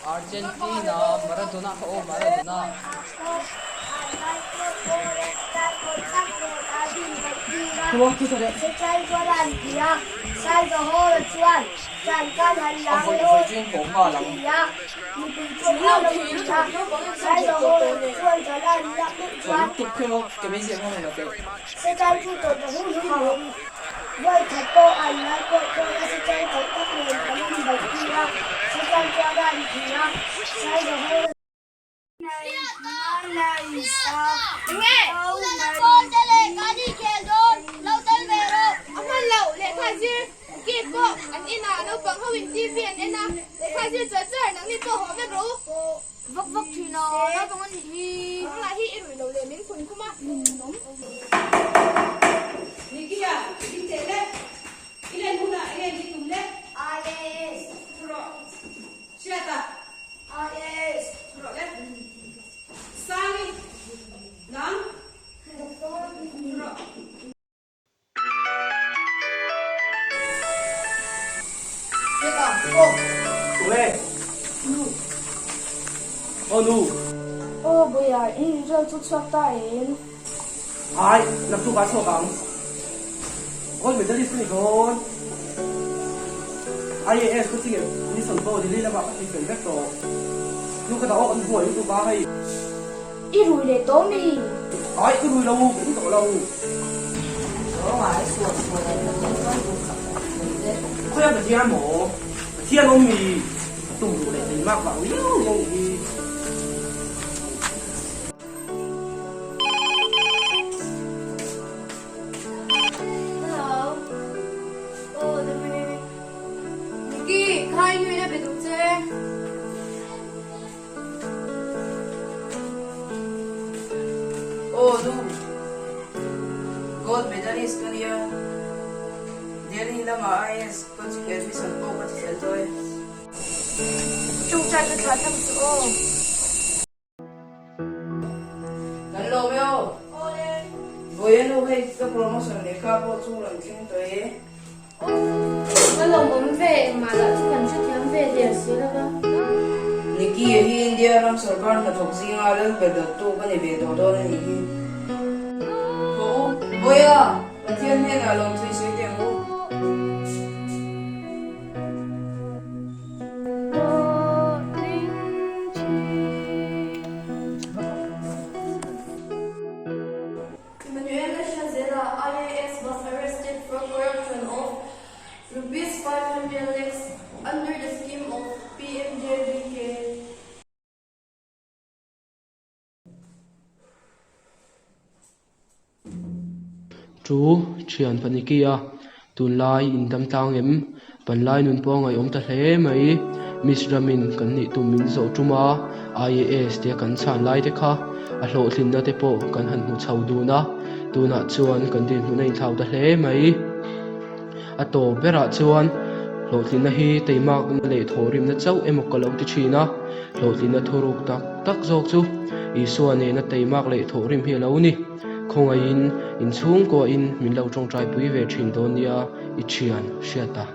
Argentina, Maradona, oh Maradona. Không chứ sao đấy? Sẽ chạy qua đàn kia, sai giờ hô là chuan, chạy ca hành lang Ông lôi, chuyên cổ hòa lắm. mình bị chuan lao đồng kia, sai giờ hô là chuan cho đàn lạc định chuan. Tục kêu cái bên gì không là cái. Sẽ chạy phụ tổ và hút hỏng. Vậy thật cô ảnh lại cô là sẽ chạy tổ các nền có năm bảy kia, sẽ chạy qua đàn kia, sai giờ hô này sao? Nghe, con sẽ lấy cá đi kèm rồi, lâu tới về rồi. Ông ăn lẩu lệ khai gì? Kịp cô, anh đi nào đâu bằng hơi bình chi phiền nên nào. Lệ khai gì chơi chơi nắng đi tô hóa biết rú. Vốc vốc thì nó bằng anh hi. Nó là hi rồi lẩu lệ miếng phun không á. Đúng. Đi kia, đi chạy lên. Đi lên hôn lại, đi lên đi cùng lên. Yes. Rồi. Chia ta. Yes. Rồi lên. Sang đi. Nắng. Rồi. Biết không? Cô. Ủa Ô nu. Ô bây giờ in rơi chút xoát tay in. Ai, làm tu cá sổ cắm. Con mình đã đi xin con. IAS có chuyện đi sân bầu thì đi là bảo đi sân vét tổ. Lúc cái đó ăn tuổi tu cá hay. Ít rùi để tố mì. Ai cứ đuôi đâu, cũng tổ đâu. Không em phải thiên mổ, thiên ông mì tùng đủ để tính mặc vào yêu yêu gì. Hello. Ô đây mày. Niki, khai như là bị đúng chưa? Oh, no. Gold medalist ka niya. Dili lama IS ko si Edison po ka si Eltoy. Chung trai cái thoại thằng số. Nanlomeo. Ô đây. Bueno, hey, ka promotion ni ka po chulang king to eh. Cái lồng muốn về mà lại chỉ cần chút tiếng về thì xíu đâu cơ. Niki hi India ram sarkar na thok singa lel bedo to ka ni be do do ni hi. Ko, boya, pathian he na long thui sei tiang ko. Emmanuel Shazera, IAS, was arrested for corruption of rupees 500 lakhs under the scheme of PMJBK. Chú chian panikia tun lai in tam tang em pan lai nun po ngai om ta hle mai Miss Ramin kan ni tu min zo chuma IAS te kan chan lai te kha a hlo thin na te po kan han mu chho du na tuna chuan kan din hu nei thau ta hle mai a to bera chuan hlo thin na hi teimak le thorim na chau emok ka lo ti thina hlo thin na thuruk tak tak zok chu I suan e na teimak le thorim hi lo ni khonga in chung ko in min lo tong trai pui ve thin don nia I chian hriata